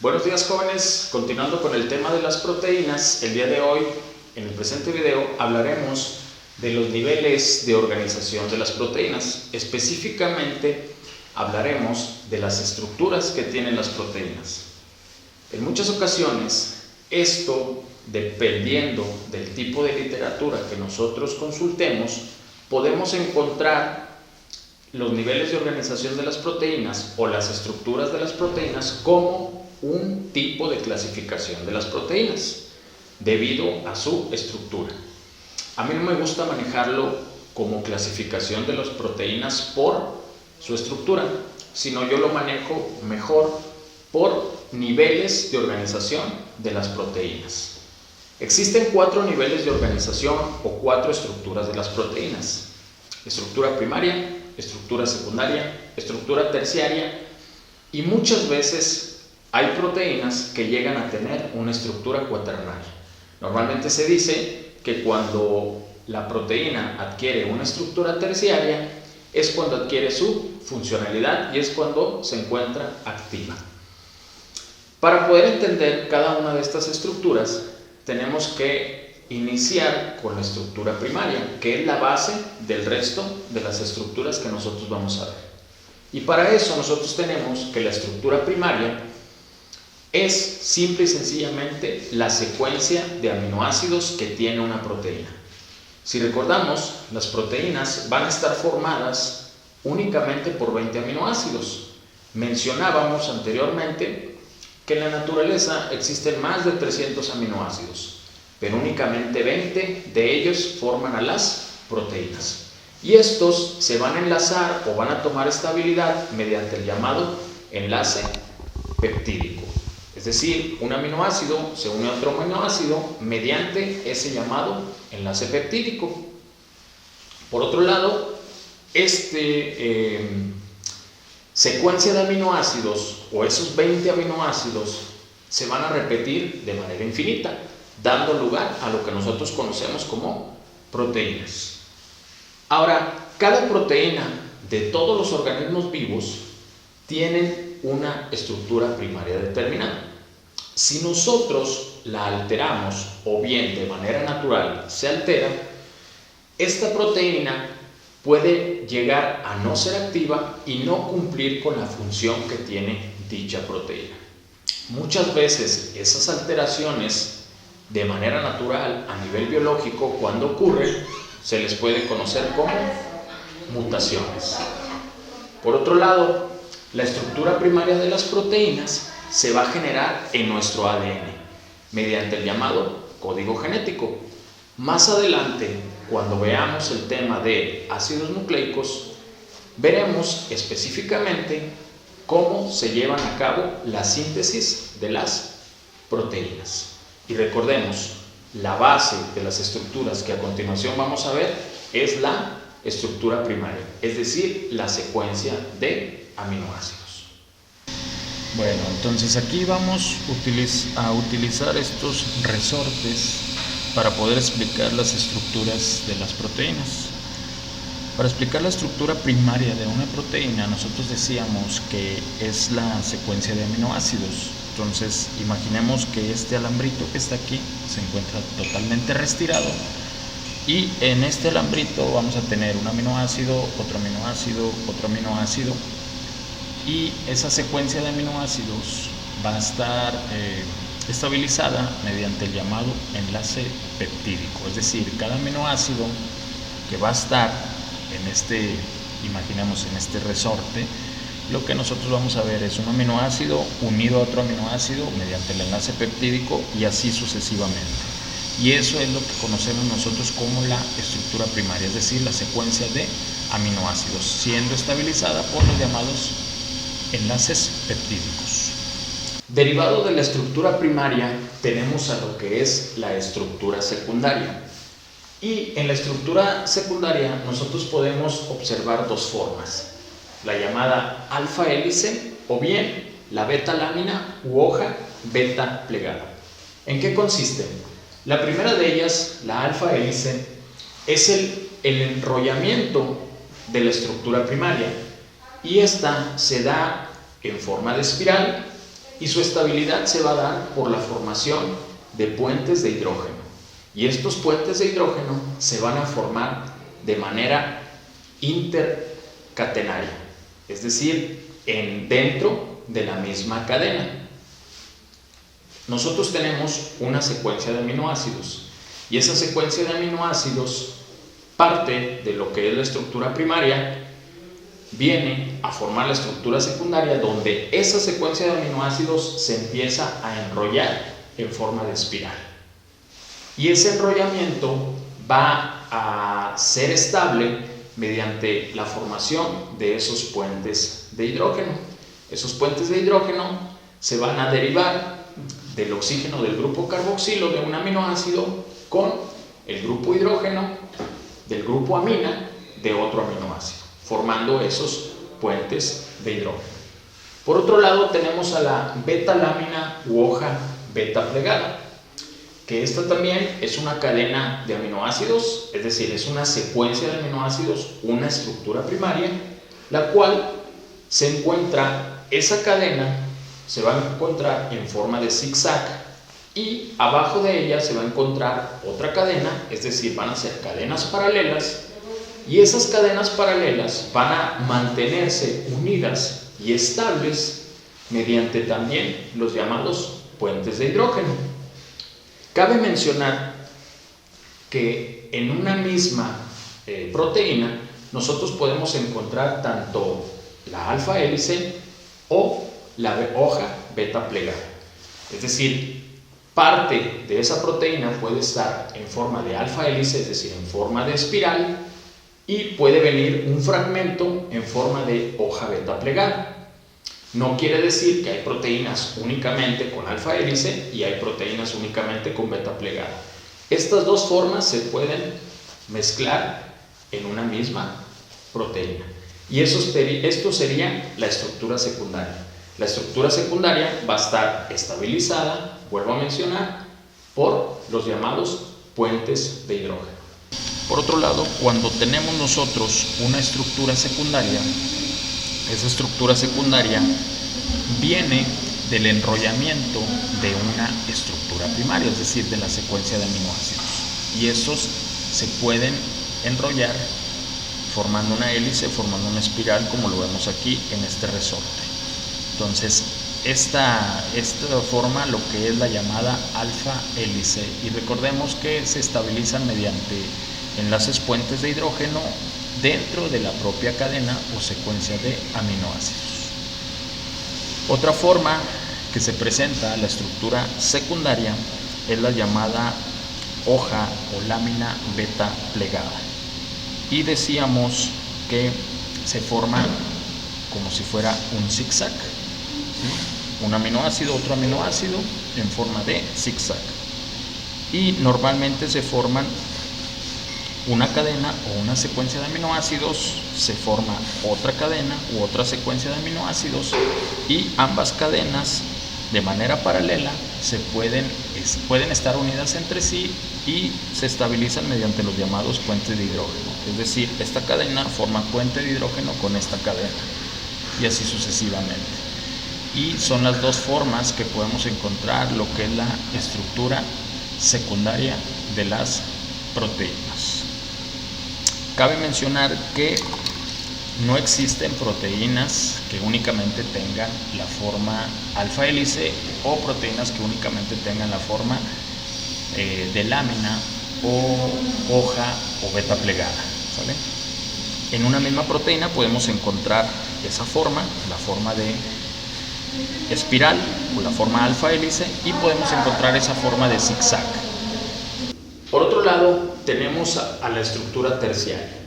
Buenos días, jóvenes, continuando con el tema de las proteínas, el día de hoy, en el presente video, hablaremos de los niveles de organización de las proteínas. Específicamente, hablaremos de las estructuras que tienen las proteínas. En muchas ocasiones, esto, dependiendo del tipo de literatura que nosotros consultemos, podemos encontrar los niveles de organización de las proteínas o las estructuras de las proteínas como un tipo de clasificación de las proteínas debido a su estructura. A mí no me gusta manejarlo como clasificación de las proteínas por su estructura, sino yo lo manejo mejor por niveles de organización de las proteínas. Existen 4 niveles de organización o 4 estructuras de las proteínas: estructura primaria, estructura secundaria, estructura terciaria, y muchas veces hay proteínas que llegan a tener una estructura cuaternaria. Normalmente se dice que cuando la proteína adquiere una estructura terciaria es cuando adquiere su funcionalidad y es cuando se encuentra activa. Para poder entender cada una de estas estructuras, tenemos que iniciar con la estructura primaria, que es la base del resto de las estructuras que nosotros vamos a ver. Y para eso nosotros tenemos que la estructura primaria es simple y sencillamente la secuencia de aminoácidos que tiene una proteína. Si recordamos, las proteínas van a estar formadas únicamente por 20 aminoácidos. Mencionábamos anteriormente que en la naturaleza existen más de 300 aminoácidos, pero únicamente 20 de ellos forman a las proteínas. Y estos se van a enlazar o van a tomar estabilidad mediante el llamado enlace peptídico. Es decir, un aminoácido se une a otro aminoácido mediante ese llamado enlace peptídico. Por otro lado, secuencia de aminoácidos o esos 20 aminoácidos se van a repetir de manera infinita, dando lugar a lo que nosotros conocemos como proteínas. Ahora, cada proteína de todos los organismos vivos tienen una estructura primaria determinada. Si nosotros la alteramos o bien de manera natural se altera, esta proteína puede llegar a no ser activa y no cumplir con la función que tiene dicha proteína. Muchas veces esas alteraciones de manera natural a nivel biológico, cuando ocurren, se les puede conocer como mutaciones. Por otro lado, la estructura primaria de las proteínas se va a generar en nuestro ADN mediante el llamado código genético. Más adelante, cuando veamos el tema de ácidos nucleicos, veremos específicamente cómo se llevan a cabo la síntesis de las proteínas. Y recordemos, la base de las estructuras que a continuación vamos a ver es la estructura primaria, es decir, la secuencia de aminoácidos. Bueno, entonces aquí vamos a utilizar estos resortes para poder explicar las estructuras de las proteínas. Para explicar la estructura primaria de una proteína, nosotros decíamos que es la secuencia de aminoácidos. Entonces, imaginemos que este alambrito que está aquí se encuentra totalmente retirado y en este alambrito vamos a tener un aminoácido, otro aminoácido, otro aminoácido, y esa secuencia de aminoácidos va a estar estabilizada mediante el llamado enlace peptídico. Es decir, cada aminoácido que va a estar imaginemos en este resorte, lo que nosotros vamos a ver es un aminoácido unido a otro aminoácido mediante el enlace peptídico y así sucesivamente. Y eso es lo que conocemos nosotros como la estructura primaria, es decir, la secuencia de aminoácidos, siendo estabilizada por los llamados enlaces peptídicos. Derivado de la estructura primaria, tenemos a lo que es la estructura secundaria. Y en la estructura secundaria nosotros podemos observar dos formas: la llamada alfa hélice o bien la beta lámina u hoja beta plegada. ¿En qué consiste? La primera de ellas, la alfa hélice, es el enrollamiento de la estructura primaria y esta se da en forma de espiral y su estabilidad se va a dar por la formación de puentes de hidrógeno. Y estos puentes de hidrógeno se van a formar de manera intercatenaria, es decir, dentro de la misma cadena. Nosotros tenemos una secuencia de aminoácidos y esa secuencia de aminoácidos parte de lo que es la estructura primaria, viene a formar la estructura secundaria, donde esa secuencia de aminoácidos se empieza a enrollar en forma de espiral. Y ese enrollamiento va a ser estable mediante la formación de esos puentes de hidrógeno. Esos puentes de hidrógeno se van a derivar del oxígeno del grupo carboxilo de un aminoácido con el grupo hidrógeno del grupo amina de otro aminoácido, formando esos puentes de hidrógeno. Por otro lado, tenemos a la beta-lámina u hoja beta plegada, que esta también es una cadena de aminoácidos, es decir, es una secuencia de aminoácidos, una estructura primaria, la cual se encuentra, esa cadena se va a encontrar en forma de zigzag y abajo de ella se va a encontrar otra cadena, es decir, van a ser cadenas paralelas, y esas cadenas paralelas van a mantenerse unidas y estables mediante también los llamados puentes de hidrógeno. Cabe mencionar que en una misma proteína nosotros podemos encontrar tanto la alfa hélice o la hoja beta plegada. Es decir, parte de esa proteína puede estar en forma de alfa hélice, es decir, en forma de espiral, y puede venir un fragmento en forma de hoja beta plegada. No quiere decir que hay proteínas únicamente con alfa hélice y hay proteínas únicamente con beta plegada. Estas dos formas se pueden mezclar en una misma proteína. Y esto sería la estructura secundaria. La estructura secundaria va a estar estabilizada, vuelvo a mencionar, por los llamados puentes de hidrógeno. Por otro lado, cuando tenemos nosotros una estructura secundaria, esa estructura secundaria viene del enrollamiento de una estructura primaria, es decir, de la secuencia de aminoácidos. Y estos se pueden enrollar formando una hélice, formando una espiral, como lo vemos aquí en este resorte. Entonces, esta forma lo que es la llamada alfa hélice, y recordemos que se estabilizan mediante enlaces puentes de hidrógeno dentro de la propia cadena o secuencia de aminoácidos. Otra forma que se presenta la estructura secundaria es la llamada hoja o lámina beta plegada, y decíamos que se forma como si fuera un zigzag, ¿sí? Un aminoácido, otro aminoácido en forma de zigzag, y normalmente se forman una cadena o una secuencia de aminoácidos, se forma otra cadena u otra secuencia de aminoácidos, y ambas cadenas de manera paralela pueden estar unidas entre sí y se estabilizan mediante los llamados puentes de hidrógeno. Es decir, esta cadena forma puente de hidrógeno con esta cadena y así sucesivamente. Y son las dos formas que podemos encontrar lo que es la estructura secundaria de las proteínas. Cabe mencionar que no existen proteínas que únicamente tengan la forma alfa hélice o proteínas que únicamente tengan la forma de lámina o hoja o beta plegada, ¿sale? En una misma proteína podemos encontrar esa forma, la forma de espiral o la forma alfa hélice, y podemos encontrar esa forma de zigzag. Por otro lado, tenemos a la estructura terciaria.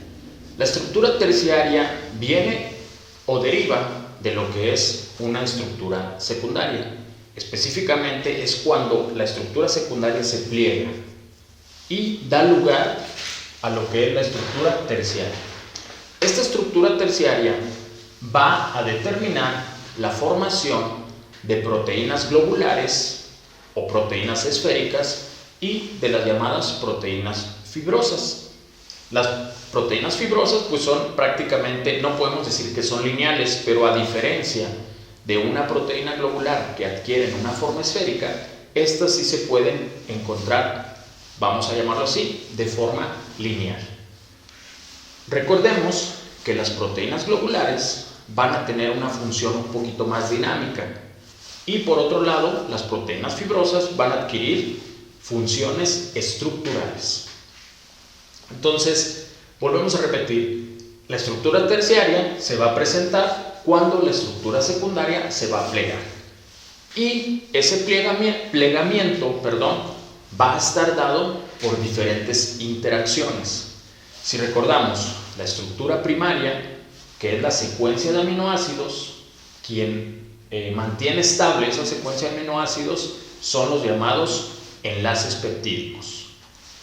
La estructura terciaria viene o deriva de lo que es una estructura secundaria. Específicamente es cuando la estructura secundaria se pliega y da lugar a lo que es la estructura terciaria. Esta estructura terciaria va a determinar la formación de proteínas globulares o proteínas esféricas y de las llamadas proteínas fibrosas. Las proteínas fibrosas pues son prácticamente, no podemos decir que son lineales, pero a diferencia de una proteína globular que adquieren una forma esférica, estas sí se pueden encontrar, vamos a llamarlo así, de forma lineal. Recordemos que las proteínas globulares van a tener una función un poquito más dinámica y por otro lado las proteínas fibrosas van a adquirir funciones estructurales. Entonces, volvemos a repetir, la estructura terciaria se va a presentar cuando la estructura secundaria se va a plegar y ese plegamiento va a estar dado por diferentes interacciones. Si recordamos, la estructura primaria, que es la secuencia de aminoácidos, quien mantiene estable esa secuencia de aminoácidos son los llamados enlaces peptídicos.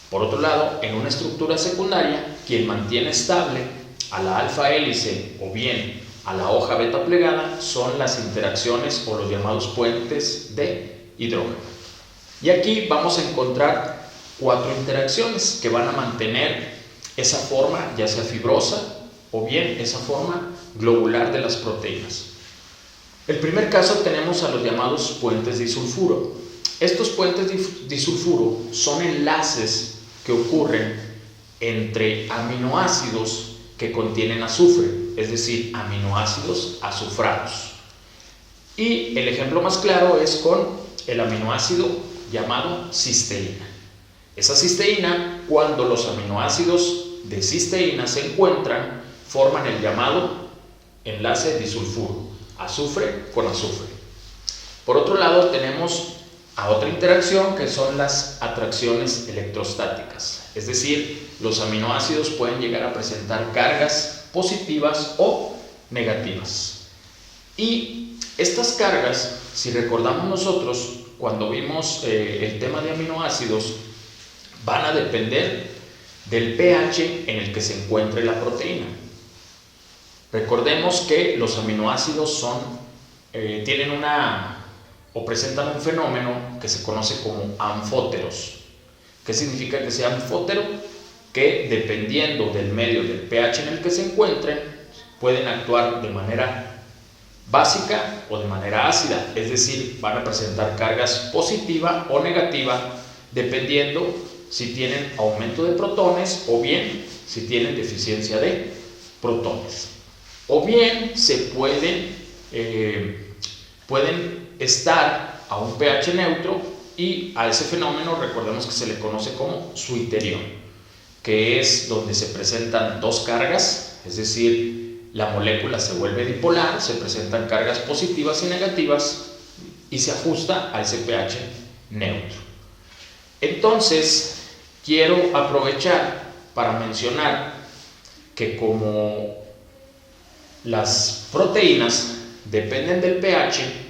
Por otro lado, en una estructura secundaria, quien mantiene estable a la alfa hélice o bien a la hoja beta plegada son las interacciones o los llamados puentes de hidrógeno. Y aquí vamos a encontrar 4 interacciones que van a mantener esa forma, ya sea fibrosa o bien esa forma globular de las proteínas. El primer caso tenemos a los llamados puentes disulfuro. Estos puentes disulfuro son enlaces que ocurren entre aminoácidos que contienen azufre, es decir, aminoácidos azufrados. Y el ejemplo más claro es con el aminoácido llamado cisteína. Esa cisteína, cuando los aminoácidos de cisteína se encuentran, forman el llamado enlace disulfuro, azufre con azufre. Por otro lado, tenemos a otra interacción que son las atracciones electrostáticas, es decir, los aminoácidos pueden llegar a presentar cargas positivas o negativas. Y estas cargas, si recordamos nosotros, cuando vimos el tema de aminoácidos, van a depender del pH en el que se encuentre la proteína. Recordemos que los aminoácidos tienen o presentan un fenómeno que se conoce como anfóteros. ¿Qué significa que sea anfótero? Que dependiendo del medio del pH en el que se encuentren, pueden actuar de manera básica o de manera ácida, es decir, van a presentar cargas positiva o negativa dependiendo si tienen aumento de protones o bien si tienen deficiencia de protones. O bien pueden estar a un pH neutro y a ese fenómeno recordemos que se le conoce como suiterión, que es donde se presentan dos cargas, es decir, la molécula se vuelve dipolar, se presentan cargas positivas y negativas y se ajusta a ese pH neutro. Entonces, quiero aprovechar para mencionar que como las proteínas dependen del pH,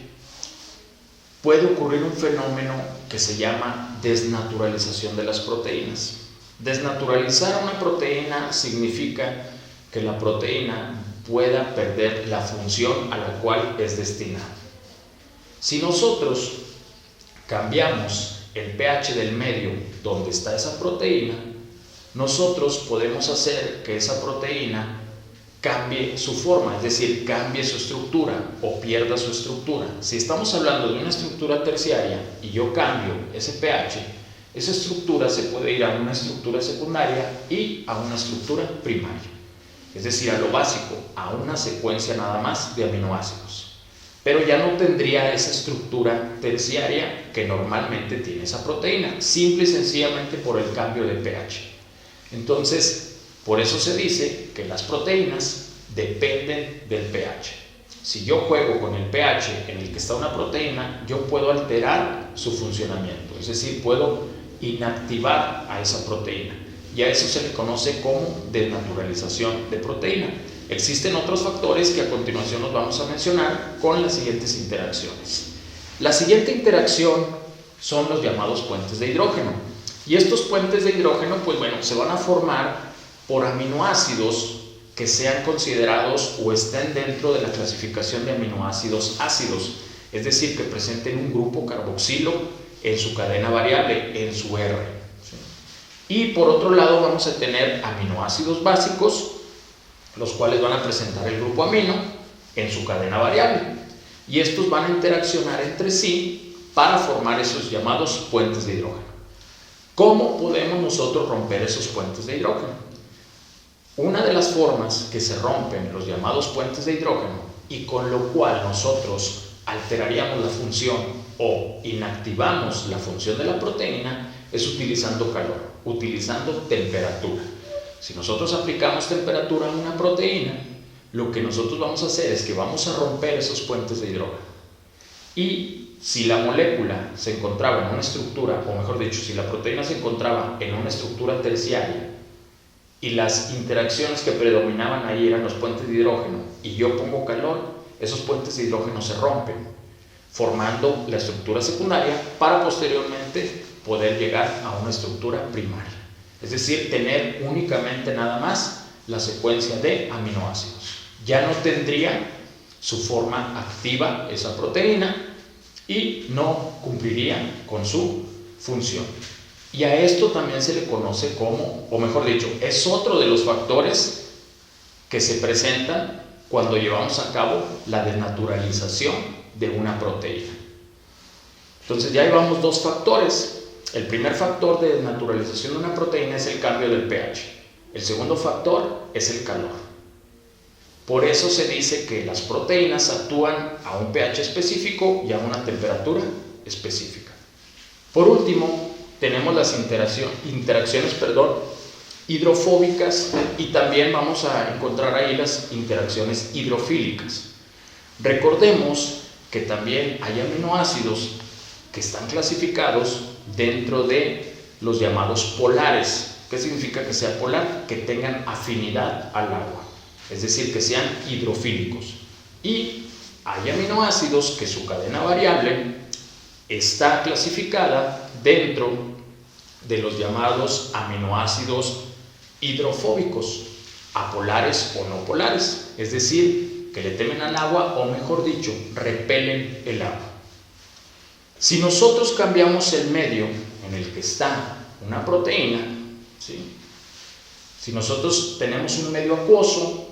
puede ocurrir un fenómeno que se llama desnaturalización de las proteínas. Desnaturalizar una proteína significa que la proteína pueda perder la función a la cual es destinada. Si nosotros cambiamos el pH del medio donde está esa proteína, nosotros podemos hacer que esa proteína cambie su forma, es decir, cambie su estructura o pierda su estructura. Si estamos hablando de una estructura terciaria y yo cambio ese pH, esa estructura se puede ir a una estructura secundaria y a una estructura primaria, es decir, a lo básico, a una secuencia nada más de aminoácidos. Pero ya no tendría esa estructura terciaria que normalmente tiene esa proteína, simple y sencillamente por el cambio de pH. Entonces, por eso se dice que las proteínas dependen del pH. Si yo juego con el pH en el que está una proteína, yo puedo alterar su funcionamiento, es decir, puedo inactivar a esa proteína. Y a eso se le conoce como desnaturalización de proteína. Existen otros factores que a continuación nos vamos a mencionar con las siguientes interacciones. La siguiente interacción son los llamados puentes de hidrógeno. Y estos puentes de hidrógeno, pues bueno, se van a formar por aminoácidos que sean considerados o estén dentro de la clasificación de aminoácidos ácidos, es decir, que presenten un grupo carboxilo en su cadena variable, en su R. Y por otro lado vamos a tener aminoácidos básicos, los cuales van a presentar el grupo amino en su cadena variable. y estos van a interaccionar entre sí para formar esos llamados puentes de hidrógeno. ¿Cómo podemos nosotros romper esos puentes de hidrógeno? Una de las formas que se rompen los llamados puentes de hidrógeno y con lo cual nosotros alteraríamos la función o inactivamos la función de la proteína es utilizando calor, utilizando temperatura. Si nosotros aplicamos temperatura a una proteína, lo que nosotros vamos a hacer es que vamos a romper esos puentes de hidrógeno. Y si la molécula se encontraba en una estructura, o mejor dicho, si la proteína se encontraba en una estructura terciaria y las interacciones que predominaban ahí eran los puentes de hidrógeno y yo pongo calor, esos puentes de hidrógeno se rompen, formando la estructura secundaria para posteriormente poder llegar a una estructura primaria. Es decir, tener únicamente nada más la secuencia de aminoácidos. Ya no tendría su forma activa esa proteína y no cumpliría con su función. Y a esto también se le conoce como, o mejor dicho, es otro de los factores que se presentan cuando llevamos a cabo la desnaturalización de una proteína. Entonces ya llevamos dos factores. El primer factor de desnaturalización de una proteína es el cambio del pH. El segundo factor es el calor. Por eso se dice que las proteínas actúan a un pH específico y a una temperatura específica. Por último, tenemos las interacciones hidrofóbicas y también vamos a encontrar ahí las interacciones hidrofílicas. Recordemos que también hay aminoácidos que están clasificados dentro de los llamados polares. ¿Qué significa que sea polar? Que tengan afinidad al agua, es decir, que sean hidrofílicos. Y hay aminoácidos que su cadena variable está clasificada dentro de los llamados aminoácidos hidrofóbicos, apolares o no polares, es decir, que le temen al agua o mejor dicho, repelen el agua. Si nosotros cambiamos el medio en el que está una proteína, ¿sí? Si nosotros tenemos un medio acuoso,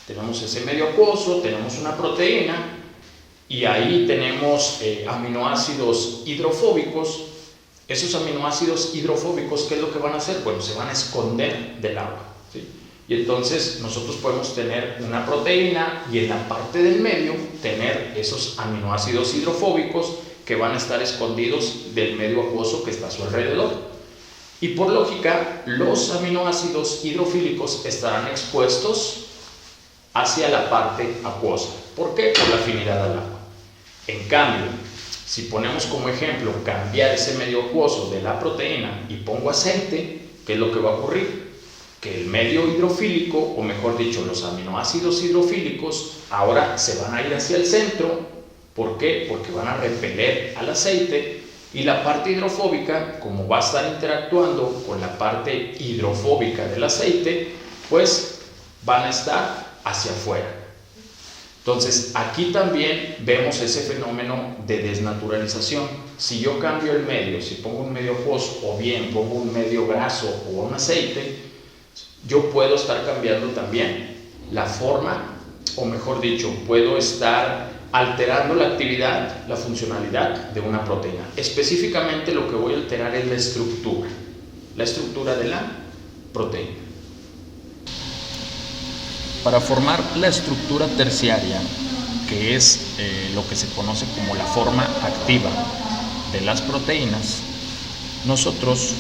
tenemos ese medio acuoso, tenemos una proteína y ahí tenemos aminoácidos hidrofóbicos. Esos aminoácidos hidrofóbicos, ¿qué es lo que van a hacer? Bueno, se van a esconder del agua, ¿sí? Y entonces nosotros podemos tener una proteína y en la parte del medio tener esos aminoácidos hidrofóbicos que van a estar escondidos del medio acuoso que está a su alrededor. Y por lógica, los aminoácidos hidrofílicos estarán expuestos hacia la parte acuosa. ¿Por qué? Por la afinidad al agua. En cambio, si ponemos como ejemplo cambiar ese medio acuoso de la proteína y pongo aceite, ¿qué es lo que va a ocurrir? Que el medio hidrofílico, o mejor dicho, los aminoácidos hidrofílicos, ahora se van a ir hacia el centro. ¿Por qué? Porque van a repeler al aceite y la parte hidrofóbica, como va a estar interactuando con la parte hidrofóbica del aceite, pues van a estar hacia afuera. Entonces, aquí también vemos ese fenómeno de desnaturalización. Si yo cambio el medio, si pongo un medio acuoso o bien pongo un medio graso o un aceite, yo puedo estar cambiando también la forma, o mejor dicho, puedo estar alterando la actividad, la funcionalidad de una proteína. Específicamente lo que voy a alterar es la estructura de la proteína. Para formar la estructura terciaria, que es lo que se conoce como la forma activa de las proteínas, nosotros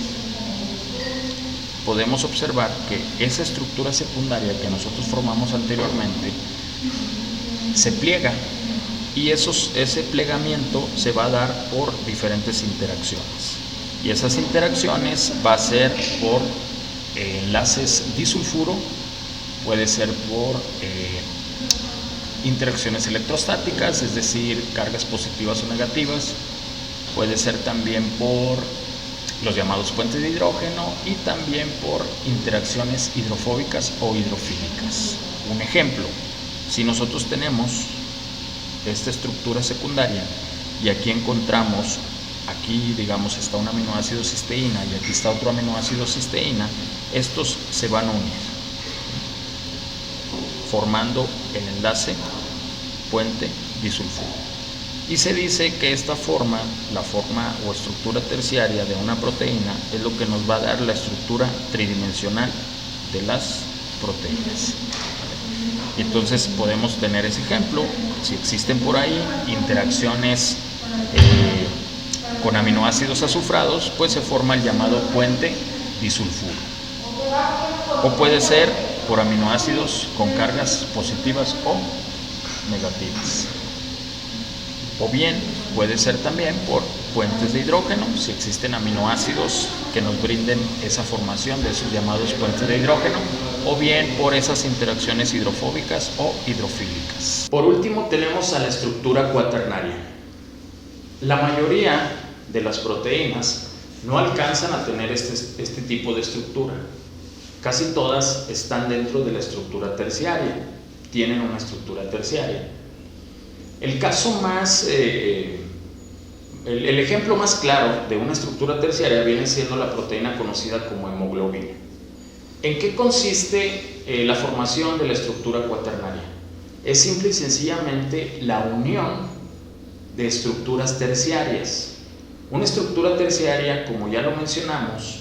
podemos observar que esa estructura secundaria que nosotros formamos anteriormente se pliega y ese plegamiento se va a dar por diferentes interacciones. Y esas interacciones va a ser por enlaces disulfuro, puede ser por interacciones electrostáticas, es decir, cargas positivas o negativas, puede ser también por los llamados puentes de hidrógeno y también por interacciones hidrofóbicas o hidrofílicas. Un ejemplo, si nosotros tenemos esta estructura secundaria y aquí encontramos, aquí digamos está un aminoácido cisteína y aquí está otro aminoácido cisteína, estos se van a unir formando el enlace puente disulfuro. Y se dice que esta forma, la forma o estructura terciaria de una proteína, es lo que nos va a dar la estructura tridimensional de las proteínas. Entonces podemos tener ese ejemplo. Si existen por ahí interacciones con aminoácidos azufrados, pues se forma el llamado puente disulfuro. O puede ser por aminoácidos con cargas positivas o negativas. O bien puede ser también por puentes de hidrógeno, si existen aminoácidos que nos brinden esa formación de esos llamados puentes de hidrógeno, o bien por esas interacciones hidrofóbicas o hidrofílicas. Por último tenemos a la estructura cuaternaria. La mayoría de las proteínas no alcanzan a tener este tipo de estructura. Casi todas están dentro de la estructura terciaria, tienen una estructura terciaria. El caso más, el ejemplo más claro de una estructura terciaria viene siendo la proteína conocida como hemoglobina. ¿En qué consiste la formación de la estructura cuaternaria? Es simple y sencillamente la unión de estructuras terciarias. Una estructura terciaria, como ya lo mencionamos,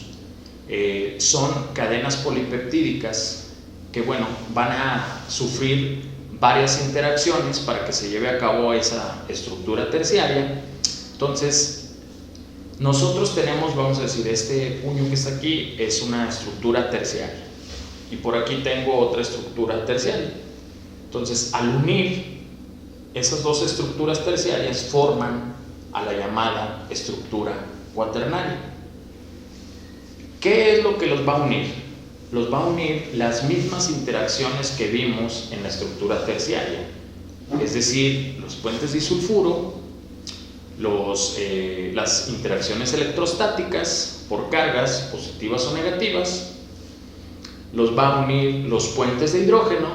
son cadenas polipeptídicas que, van a sufrir varias interacciones para que se lleve a cabo esa estructura terciaria. Entonces, nosotros tenemos, vamos a decir, este puño que está aquí es una estructura terciaria y por aquí tengo otra estructura terciaria. Entonces, al unir esas dos estructuras terciarias forman a la llamada estructura cuaternaria. ¿Qué es lo que los va a unir? Los va a unir las mismas interacciones que vimos en la estructura terciaria, es decir, los puentes disulfuro, las interacciones electrostáticas por cargas positivas o negativas, los va a unir los puentes de hidrógeno,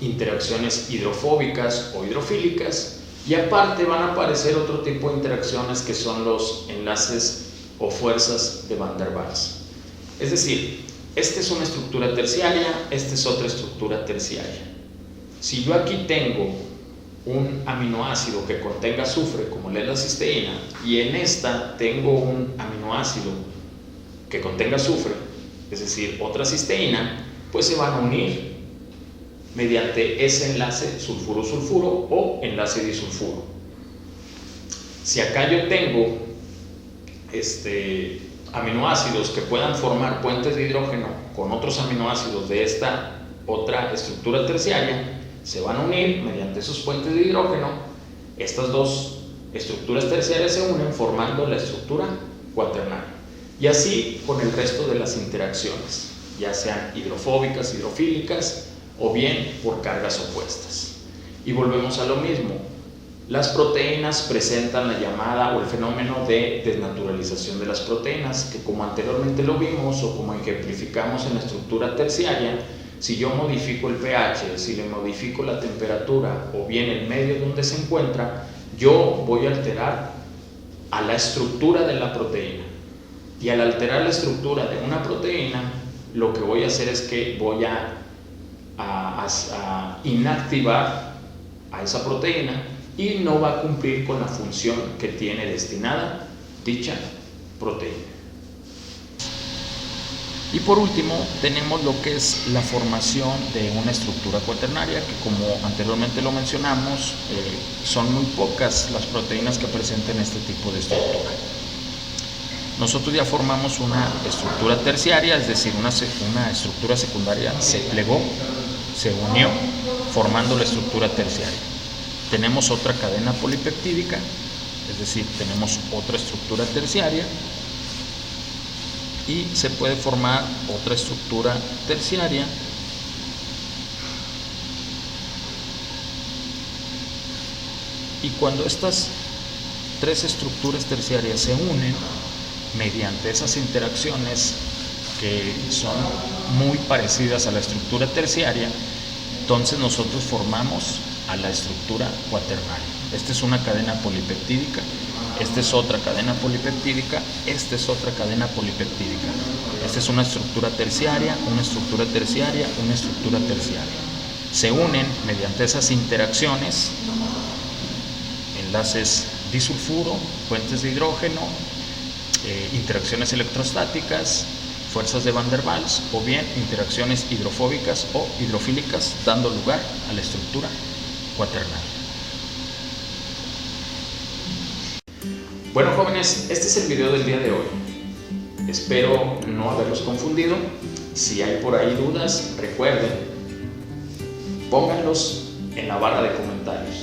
interacciones hidrofóbicas o hidrofílicas, y aparte van a aparecer otro tipo de interacciones que son los enlaces o fuerzas de Van der Waals. Es decir, esta es una estructura terciaria, esta es otra estructura terciaria. Si yo aquí tengo un aminoácido que contenga azufre, como la cisteína, y en esta tengo un aminoácido que contenga azufre, es decir, otra cisteína, pues se van a unir mediante ese enlace sulfuro-sulfuro o enlace disulfuro. Si acá yo tengo aminoácidos que puedan formar puentes de hidrógeno con otros aminoácidos de esta otra estructura terciaria, se van a unir mediante esos puentes de hidrógeno. Estas dos estructuras terciarias se unen formando la estructura cuaternaria, y así con el resto de las interacciones, ya sean hidrofóbicas, hidrofílicas o bien por cargas opuestas. Y volvemos a lo mismo. Las proteínas presentan la llamada o el fenómeno de desnaturalización de las proteínas, que como anteriormente lo vimos o como ejemplificamos en la estructura terciaria, si yo modifico el pH, si le modifico la temperatura o bien el medio donde se encuentra, yo voy a alterar a la estructura de la proteína. Y al alterar la estructura de una proteína, lo que voy a hacer es que voy a inactivar a esa proteína y no va a cumplir con la función que tiene destinada dicha proteína. Y por último tenemos lo que es la formación de una estructura cuaternaria, que como anteriormente lo mencionamos, son muy pocas las proteínas que presenten este tipo de estructura. Nosotros ya formamos una estructura terciaria, es decir, una estructura secundaria se plegó, se unió, formando la estructura terciaria. Tenemos otra cadena polipeptídica, es decir, tenemos otra estructura terciaria, y se puede formar otra estructura terciaria y cuando estas tres estructuras terciarias se unen mediante esas interacciones que son muy parecidas a la estructura terciaria, entonces nosotros formamos a la estructura cuaternaria. Esta es una cadena polipeptídica, esta es otra cadena polipeptídica, esta es otra cadena polipeptídica. Esta es una estructura terciaria, una estructura terciaria, una estructura terciaria. se unen mediante esas interacciones, enlaces disulfuro, puentes de hidrógeno, interacciones electrostáticas, fuerzas de Van der Waals o bien interacciones hidrofóbicas o hidrofílicas, dando lugar a la estructura cuaternaria. Bueno, jóvenes, este es el video del día de hoy. Espero no haberlos confundido. Si hay por ahí dudas, recuerden, pónganlos en la barra de comentarios.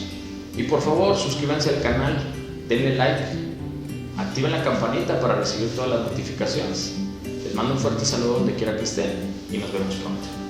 Y por favor, suscríbanse al canal, denle like, activen la campanita para recibir todas las notificaciones. Les mando un fuerte saludo donde quiera que estén y nos vemos pronto.